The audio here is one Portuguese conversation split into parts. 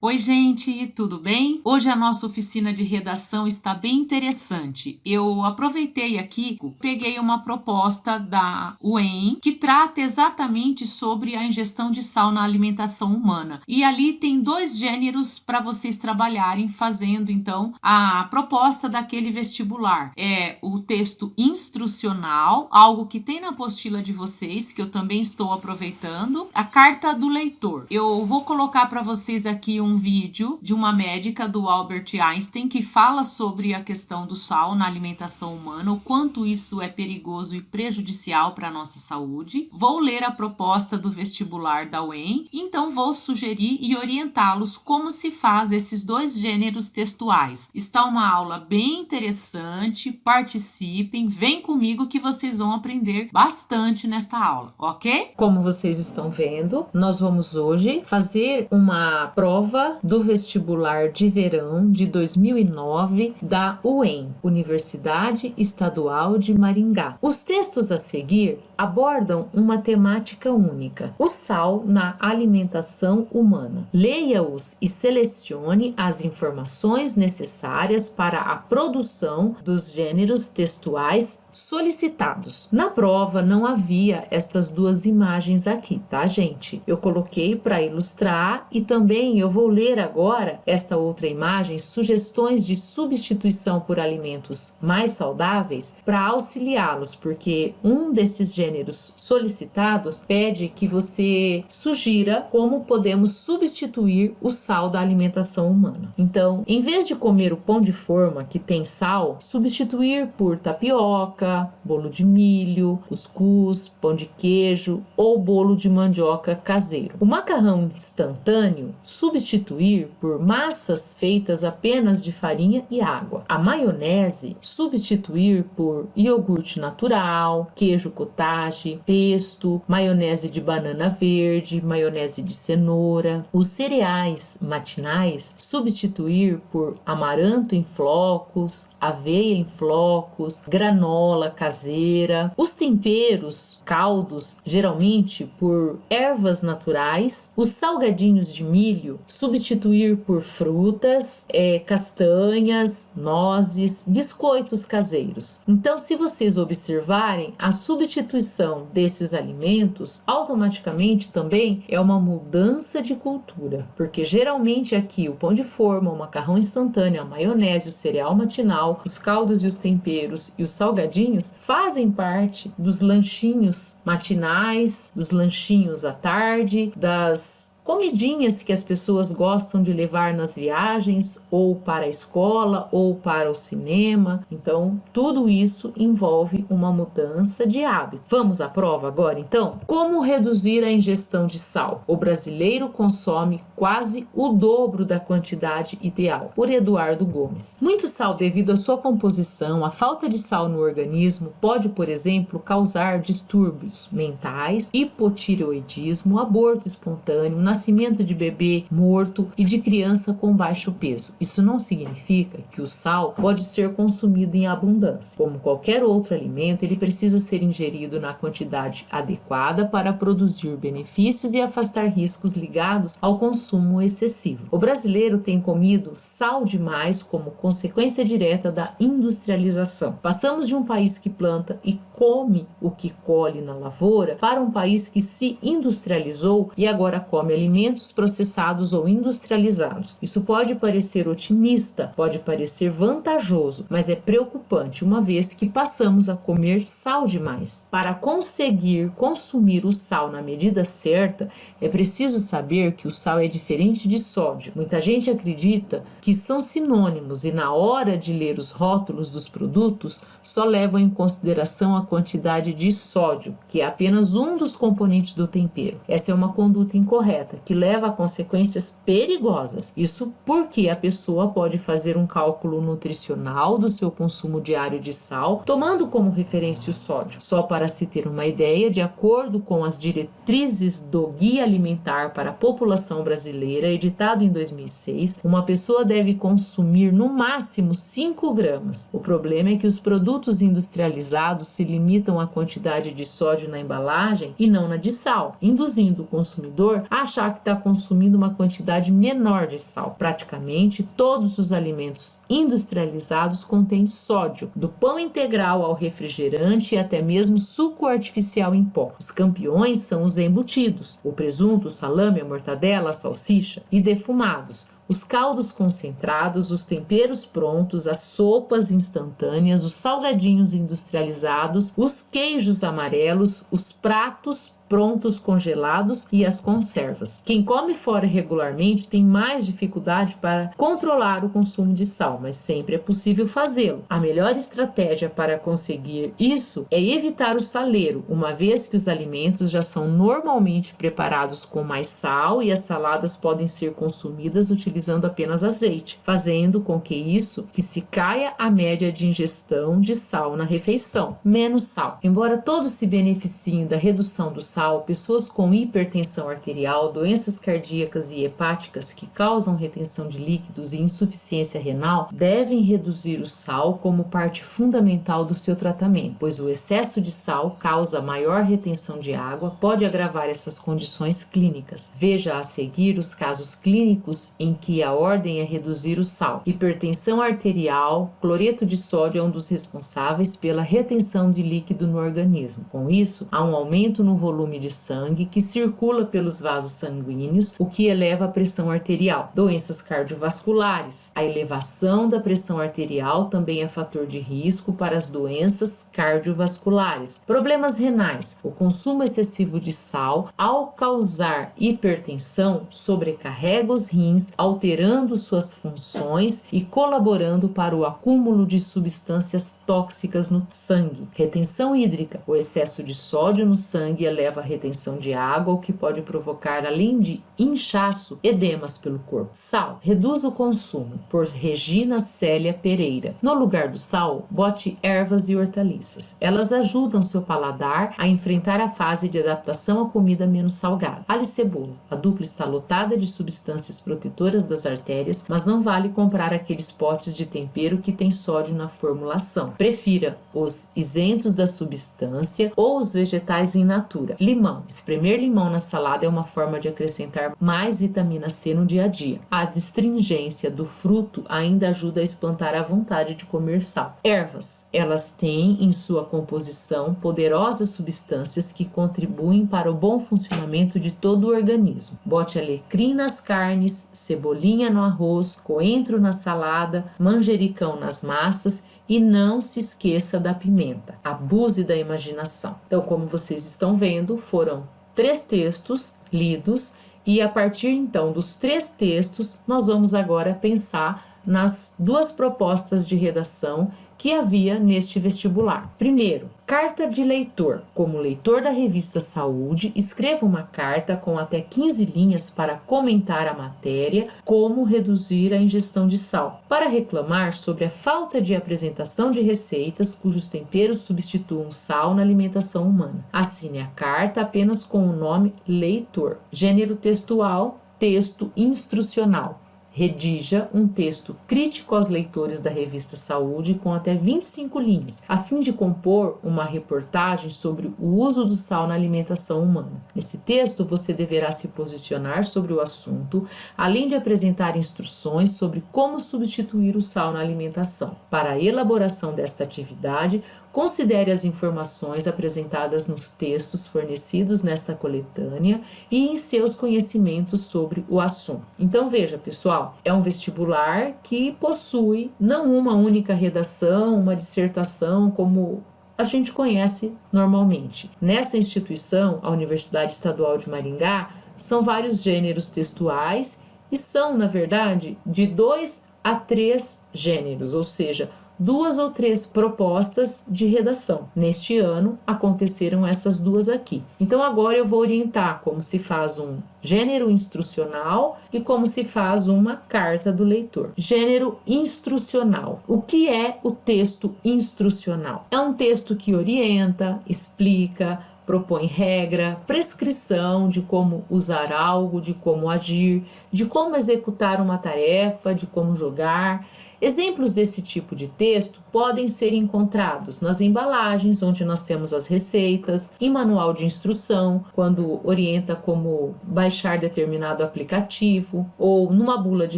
Oi, gente, tudo bem? Hoje a nossa oficina de redação está bem interessante. Eu aproveitei aqui, peguei uma proposta da UEM que trata exatamente sobre a ingestão de sal na alimentação humana. E ali tem 2 gêneros para vocês trabalharem fazendo, então, a proposta daquele vestibular. É o texto instrucional, algo que tem na apostila de vocês, que eu também estou aproveitando, a carta do leitor. Eu vou colocar para vocês aqui um vídeo de uma médica do Albert Einstein que fala sobre a questão do sal na alimentação humana, o quanto isso é perigoso e prejudicial para a nossa saúde. Vou ler a proposta do vestibular da UEM, então vou sugerir e orientá-los como se faz esses 2 gêneros textuais. Está uma aula bem interessante, participem, vem comigo que vocês vão aprender bastante nesta aula, ok? Como vocês estão vendo, nós vamos hoje fazer uma prova do vestibular de verão de 2009 da UEM, Universidade Estadual de Maringá. Os textos a seguir abordam uma temática única: o sal na alimentação humana. Leia-os e selecione as informações necessárias para a produção dos gêneros textuais solicitados. Na prova não havia estas 2 imagens aqui, tá, gente? Eu coloquei para ilustrar e também eu vou ler agora esta outra imagem, sugestões de substituição por alimentos mais saudáveis, para auxiliá-los, porque um desses gêneros solicitados pede que você sugira como podemos substituir o sal da alimentação humana. Então, em vez de comer o pão de forma que tem sal, substituir por tapioca, bolo de milho, cuscuz, pão de queijo ou bolo de mandioca caseiro. O macarrão instantâneo, substituir por massas feitas apenas de farinha e água. A maionese, substituir por iogurte natural, queijo cottage, pesto, maionese de banana verde, maionese de cenoura. Os cereais matinais, substituir por amaranto em flocos, aveia em flocos, granola caseira. Os temperos, caldos, geralmente por ervas naturais. Os salgadinhos de milho, substituir por frutas, castanhas, nozes, biscoitos caseiros. Então, se vocês observarem, a substituição desses alimentos automaticamente também é uma mudança de cultura, porque geralmente aqui o pão de forma, o macarrão instantâneo, a maionese, o cereal matinal, os caldos e os temperos e os salgadinhos fazem parte dos lanchinhos matinais, dos lanchinhos à tarde, das comidinhas que as pessoas gostam de levar nas viagens, ou para a escola, ou para o cinema. Então, tudo isso envolve uma mudança de hábito. Vamos à prova agora, então? Como reduzir a ingestão de sal? O brasileiro consome quase o dobro da quantidade ideal. Por Eduardo Gomes. Muito sal devido à sua composição, a falta de sal no organismo pode, por exemplo, causar distúrbios mentais, hipotireoidismo, aborto espontâneo, nascimento de bebê morto e de criança com baixo peso. Isso não significa que o sal pode ser consumido em abundância. Como qualquer outro alimento, ele precisa ser ingerido na quantidade adequada para produzir benefícios e afastar riscos ligados ao consumo excessivo. O brasileiro tem comido sal demais como consequência direta da industrialização. Passamos de um país que planta e come o que colhe na lavoura para um país que se industrializou e agora come alimentos processados ou industrializados. Isso pode parecer otimista, pode parecer vantajoso, mas é preocupante uma vez que passamos a comer sal demais. Para conseguir consumir o sal na medida certa, é preciso saber que o sal é diferente de sódio. Muita gente acredita que são sinônimos e na hora de ler os rótulos dos produtos só levam em consideração a quantidade de sódio, que é apenas um dos componentes do tempero. Essa é uma conduta incorreta, que leva a consequências perigosas. Isso porque a pessoa pode fazer um cálculo nutricional do seu consumo diário de sal, tomando como referência o sódio. Só para se ter uma ideia, de acordo com as diretrizes do Guia Alimentar para a População Brasileira, editado em 2006, uma pessoa deve consumir no máximo 5 gramas. O problema é que os produtos industrializados se limitam à quantidade de sódio na embalagem e não na de sal, induzindo o consumidor a achar achar que está consumindo uma quantidade menor de sal. Praticamente todos os alimentos industrializados contêm sódio, do pão integral ao refrigerante e até mesmo suco artificial em pó. Os campeões são os embutidos, o presunto, o salame, a mortadela, a salsicha, e defumados, os caldos concentrados, os temperos prontos, as sopas instantâneas, os salgadinhos industrializados, os queijos amarelos, os pratos prontos congelados e as conservas. Quem come fora regularmente tem mais dificuldade para controlar o consumo de sal, mas sempre é possível fazê-lo. A melhor estratégia para conseguir isso é evitar o saleiro, uma vez que os alimentos já são normalmente preparados com mais sal e as saladas podem ser consumidas utilizando apenas azeite, fazendo com que se caia a média de ingestão de sal na refeição. Menos sal. Embora todos se beneficiem da redução do sal, pessoas com hipertensão arterial, doenças cardíacas e hepáticas que causam retenção de líquidos e insuficiência renal devem reduzir o sal como parte fundamental do seu tratamento, pois o excesso de sal causa maior retenção de água, pode agravar essas condições clínicas. Veja a seguir os casos clínicos em que a ordem é reduzir o sal. Hipertensão arterial, cloreto de sódio é um dos responsáveis pela retenção de líquido no organismo. Com isso, há um aumento no volume de sangue que circula pelos vasos sanguíneos, o que eleva a pressão arterial. Doenças cardiovasculares. A elevação da pressão arterial também é fator de risco para as doenças cardiovasculares. Problemas renais. O consumo excessivo de sal, ao causar hipertensão, sobrecarrega os rins, alterando suas funções e colaborando para o acúmulo de substâncias tóxicas no sangue. Retenção hídrica. O excesso de sódio no sangue eleva a retenção de água, o que pode provocar, além de inchaço, edemas pelo corpo. Sal. Reduz o consumo. Por Regina Célia Pereira. No lugar do sal, bote ervas e hortaliças. Elas ajudam seu paladar a enfrentar a fase de adaptação à comida menos salgada. Alho e cebola. A dupla está lotada de substâncias protetoras das artérias, mas não vale comprar aqueles potes de tempero que tem sódio na formulação. Prefira os isentos da substância ou os vegetais in natura. Limão. Espremer limão na salada é uma forma de acrescentar mais vitamina C no dia a dia. A astringência do fruto ainda ajuda a espantar a vontade de comer sal. Ervas. Elas têm em sua composição poderosas substâncias que contribuem para o bom funcionamento de todo o organismo. Bote alecrim nas carnes, cebolinha no arroz, coentro na salada, manjericão nas massas e não se esqueça da pimenta. Abuse da imaginação. Então, como vocês estão vendo, foram 3 textos lidos e a partir então dos 3 textos nós vamos agora pensar nas 2 propostas de redação que havia neste vestibular. Primeiro, carta de leitor. Como leitor da revista Saúde, escreva uma carta com até 15 linhas para comentar a matéria Como reduzir a ingestão de sal, para reclamar sobre a falta de apresentação de receitas cujos temperos substituam sal na alimentação humana. Assine a carta apenas com o nome leitor. Gênero textual, texto instrucional. Redija um texto crítico aos leitores da revista Saúde com até 25 linhas, a fim de compor uma reportagem sobre o uso do sal na alimentação humana. Nesse texto, você deverá se posicionar sobre o assunto, além de apresentar instruções sobre como substituir o sal na alimentação. Para a elaboração desta atividade, considere as informações apresentadas nos textos fornecidos nesta coletânea e em seus conhecimentos sobre o assunto. Então veja, pessoal, é um vestibular que possui não uma única redação, uma dissertação como a gente conhece normalmente. Nessa instituição, a Universidade Estadual de Maringá, são vários gêneros textuais e são, na verdade, de 2 a 3 gêneros, ou seja, 2 ou 3 propostas de redação. Neste ano, aconteceram essas 2 aqui. Então, agora eu vou orientar como se faz um gênero instrucional e como se faz uma carta do leitor. Gênero instrucional. O que é o texto instrucional? É um texto que orienta, explica, propõe regra, prescrição de como usar algo, de como agir, de como executar uma tarefa, de como jogar. Exemplos desse tipo de texto podem ser encontrados nas embalagens, onde nós temos as receitas, em manual de instrução, quando orienta como baixar determinado aplicativo, ou numa bula de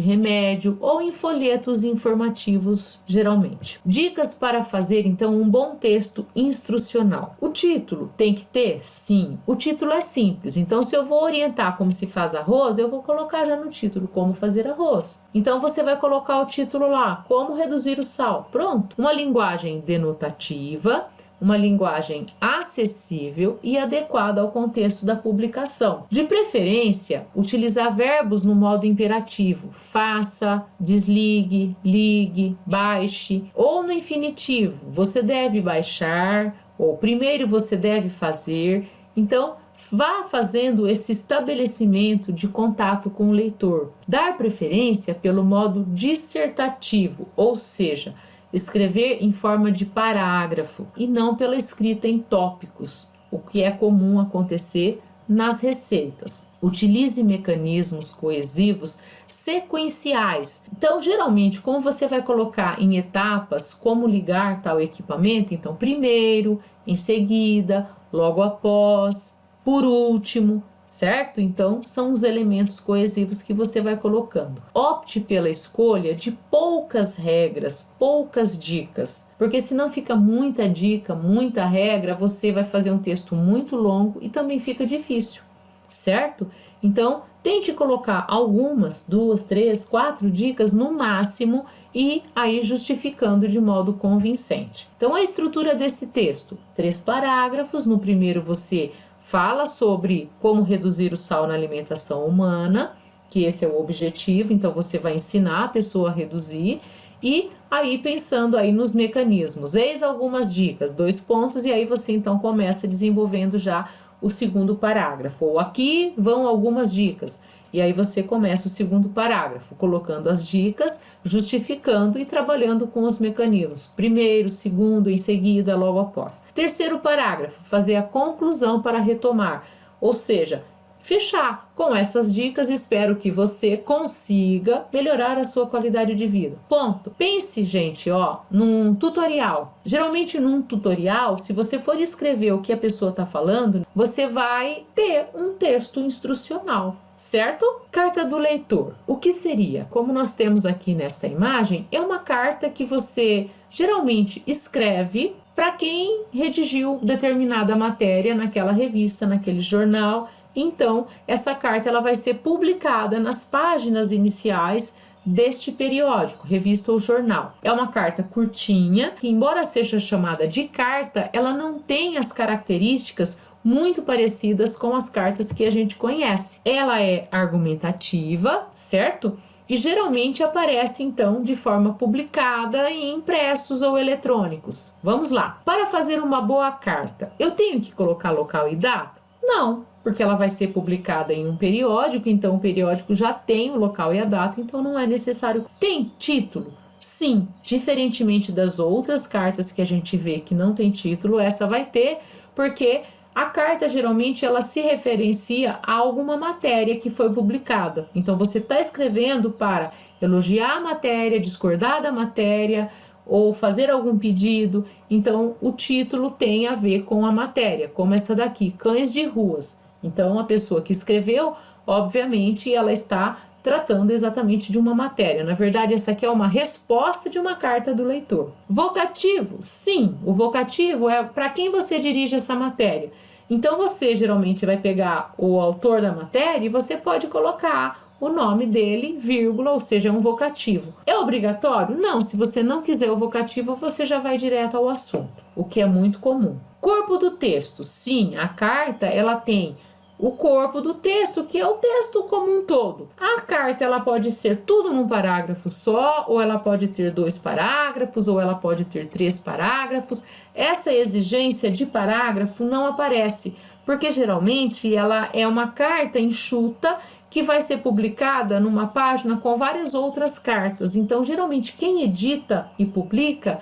remédio, ou em folhetos informativos, geralmente. Dicas para fazer, então, um bom texto instrucional. O título tem que ter? Sim. O título é simples, então se eu vou orientar como se faz arroz, eu vou colocar já no título como fazer arroz. Então você vai colocar o título lá, como reduzir o sal. Pronto. Uma linguagem denotativa, uma linguagem acessível e adequada ao contexto da publicação. De preferência, utilizar verbos no modo imperativo: faça, desligue, ligue, baixe, ou no infinitivo: você deve baixar, ou primeiro você deve fazer. Então, vá fazendo esse estabelecimento de contato com o leitor. Dar preferência pelo modo dissertativo, ou seja, escrever em forma de parágrafo e não pela escrita em tópicos, o que é comum acontecer nas receitas. Utilize mecanismos coesivos sequenciais. Então, geralmente, como você vai colocar em etapas como ligar tal equipamento, então primeiro, em seguida, logo após, por último, certo? Então, são os elementos coesivos que você vai colocando. Opte pela escolha de poucas regras, poucas dicas, porque senão fica muita dica, muita regra, você vai fazer um texto muito longo e também fica difícil, certo? Então, tente colocar algumas, 2, 3, 4 dicas no máximo e aí justificando de modo convincente. Então, a estrutura desse texto: 3 parágrafos. No primeiro você fala sobre como reduzir o sal na alimentação humana, que esse é o objetivo, então você vai ensinar a pessoa a reduzir, e aí pensando aí nos mecanismos. Eis algumas dicas, 2 pontos, e aí você então começa desenvolvendo já o segundo parágrafo. Ou aqui vão algumas dicas, e aí você começa o segundo parágrafo, colocando as dicas, justificando e trabalhando com os mecanismos. Primeiro, segundo, em seguida, logo após. Terceiro parágrafo, fazer a conclusão para retomar, ou seja, fechar com essas dicas. Espero que você consiga melhorar a sua qualidade de vida. Ponto. Pense, gente, num tutorial. Geralmente num tutorial, se você for escrever o que a pessoa está falando, você vai ter um texto instrucional, certo? Carta do leitor. O que seria? Como nós temos aqui nesta imagem, é uma carta que você geralmente escreve para quem redigiu determinada matéria naquela revista, naquele jornal. Então, essa carta ela vai ser publicada nas páginas iniciais deste periódico, revista ou jornal. É uma carta curtinha, que embora seja chamada de carta, ela não tem as características muito parecidas com as cartas que a gente conhece. Ela é argumentativa, certo? E geralmente aparece então de forma publicada em impressos ou eletrônicos. Vamos lá. Para fazer uma boa carta, eu tenho que colocar local e data? Não, porque ela vai ser publicada em um periódico, então o periódico já tem o local e a data, então não é necessário. Tem título? Sim, diferentemente das outras cartas que a gente vê que não tem título, essa vai ter, porque a carta geralmente ela se referencia a alguma matéria que foi publicada. Então você está escrevendo para elogiar a matéria, discordar da matéria, ou fazer algum pedido. Então o título tem a ver com a matéria, como essa daqui, Cães de Ruas. Então a pessoa que escreveu, obviamente, ela está tratando exatamente de uma matéria. Na verdade, essa aqui é uma resposta de uma carta do leitor. Vocativo? Sim, o vocativo é para quem você dirige essa matéria. Então você geralmente vai pegar o autor da matéria e você pode colocar o nome dele, vírgula, ou seja, é um vocativo. É obrigatório? Não, se você não quiser o vocativo, você já vai direto ao assunto, o que é muito comum. Corpo do texto. Sim, a carta ela tem o corpo do texto, que é o texto como um todo. A carta ela pode ser tudo num parágrafo só, ou ela pode ter 2 parágrafos, ou ela pode ter 3 parágrafos. Essa exigência de parágrafo não aparece, porque geralmente ela é uma carta enxuta que vai ser publicada numa página com várias outras cartas. Então, geralmente, quem edita e publica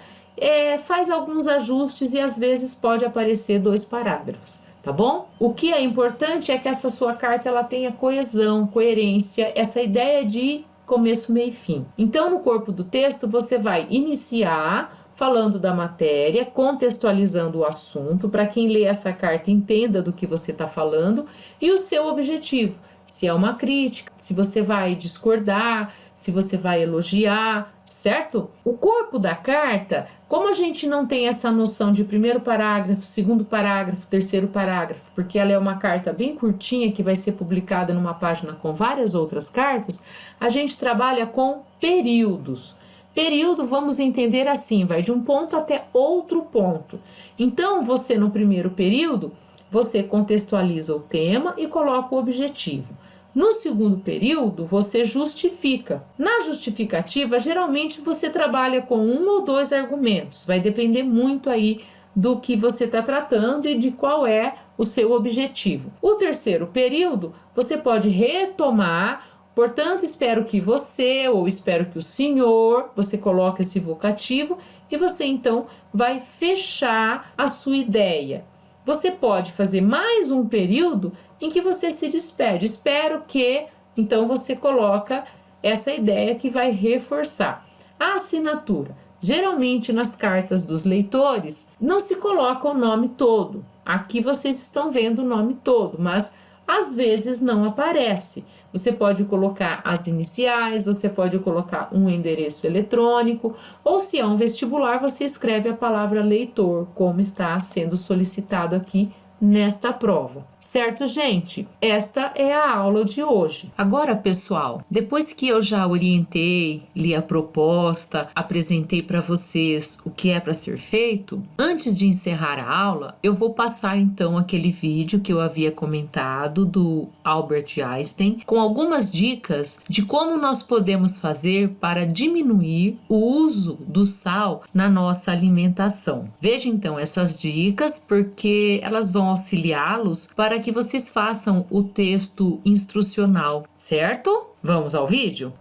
faz alguns ajustes e às vezes pode aparecer 2 parágrafos. tá bom? O que é importante é que essa sua carta ela tenha coesão, coerência, essa ideia de começo, meio e fim. Então, no corpo do texto, você vai iniciar falando da matéria, contextualizando o assunto, para quem lê essa carta entenda do que você está falando e o seu objetivo. Se é uma crítica, se você vai discordar, se você vai elogiar, certo? O corpo da carta, como a gente não tem essa noção de primeiro parágrafo, segundo parágrafo, terceiro parágrafo, porque ela é uma carta bem curtinha que vai ser publicada numa página com várias outras cartas, a gente trabalha com períodos. Período, vamos entender assim, vai de um ponto até outro ponto. Então, você no primeiro período, você contextualiza o tema e coloca o objetivo. No segundo período, você justifica. Na justificativa, geralmente você trabalha com 1 ou 2 argumentos. Vai depender muito aí do que você está tratando e de qual é o seu objetivo. O terceiro período, você pode retomar. Portanto, espero que você, ou espero que o senhor, você coloca esse vocativo e você então vai fechar a sua ideia. Você pode fazer mais um período em que você se despede. Espero que, então você coloca essa ideia que vai reforçar. A assinatura. Geralmente nas cartas dos leitores não se coloca o nome todo. Aqui vocês estão vendo o nome todo, mas às vezes não aparece. Você pode colocar as iniciais, você pode colocar um endereço eletrônico, ou se é um vestibular, você escreve a palavra leitor, como está sendo solicitado aqui nesta prova. Certo, gente? Esta é a aula de hoje. Agora, pessoal, depois que eu já orientei, li a proposta, apresentei para vocês o que é para ser feito, antes de encerrar a aula, eu vou passar então aquele vídeo que eu havia comentado do Albert Einstein, com algumas dicas de como nós podemos fazer para diminuir o uso do sal na nossa alimentação. Veja então essas dicas, porque elas vão auxiliá-los para que vocês façam o texto instrucional, certo? Vamos ao vídeo?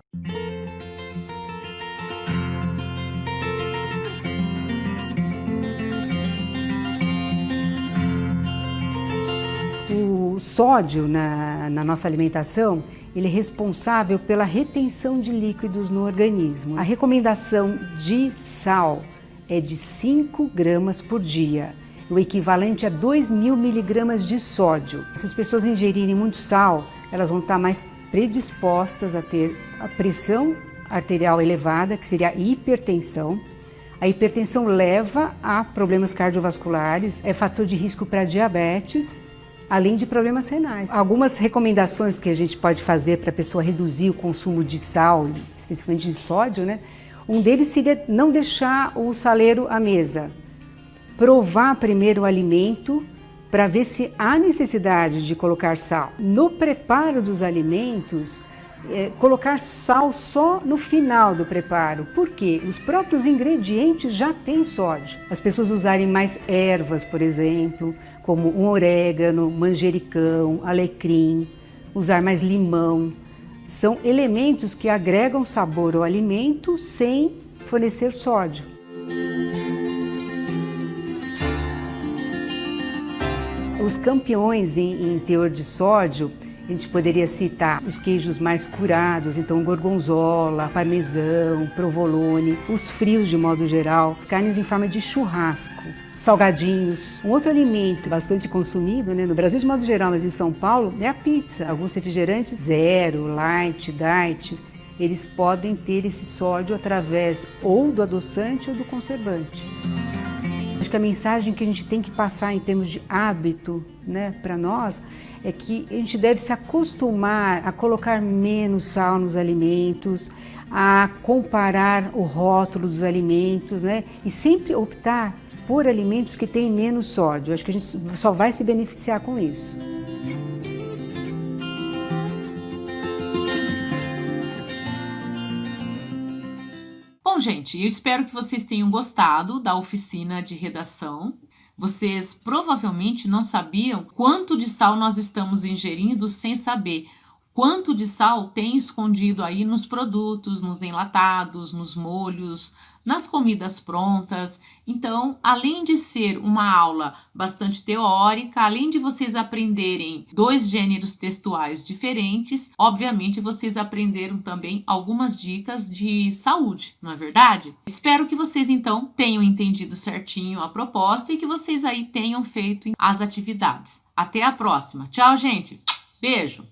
O sódio na nossa alimentação, ele é responsável pela retenção de líquidos no organismo. A recomendação de sal é de 5 gramas por dia, o equivalente a 2.000 miligramas de sódio. Se as pessoas ingerirem muito sal, elas vão estar mais predispostas a ter a pressão arterial elevada, que seria a hipertensão. A hipertensão leva a problemas cardiovasculares, é fator de risco para diabetes, além de problemas renais. Algumas recomendações que a gente pode fazer para a pessoa reduzir o consumo de sal, especificamente de sódio, né? Um deles seria não deixar o saleiro à mesa. Provar primeiro o alimento para ver se há necessidade de colocar sal. No preparo dos alimentos, colocar sal só no final do preparo. Por quê? Os próprios ingredientes já têm sódio. As pessoas usarem mais ervas, por exemplo, como um orégano, manjericão, alecrim, usar mais limão. São elementos que agregam sabor ao alimento sem fornecer sódio. Os campeões em teor de sódio, a gente poderia citar os queijos mais curados, então gorgonzola, parmesão, provolone, os frios de modo geral, carnes em forma de churrasco, salgadinhos. Um outro alimento bastante consumido, né, no Brasil de modo geral, mas em São Paulo, é a pizza. Alguns refrigerantes zero, light, diet, eles podem ter esse sódio através ou do adoçante ou do conservante. Acho que a mensagem que a gente tem que passar em termos de hábito, né, para nós, é que a gente deve se acostumar a colocar menos sal nos alimentos, a comparar o rótulo dos alimentos, né, e sempre optar por alimentos que têm menos sódio. Acho que a gente só vai se beneficiar com isso. Bom, gente, eu espero que vocês tenham gostado da oficina de redação. Vocês provavelmente não sabiam quanto de sal nós estamos ingerindo sem saber. quanto de sal tem escondido aí nos produtos, nos enlatados, nos molhos, nas comidas prontas. Então, além de ser uma aula bastante teórica, além de vocês aprenderem 2 gêneros textuais diferentes, obviamente vocês aprenderam também algumas dicas de saúde, não é verdade? Espero que vocês então tenham entendido certinho a proposta e que vocês aí tenham feito as atividades. Até a próxima. Tchau, gente. Beijo.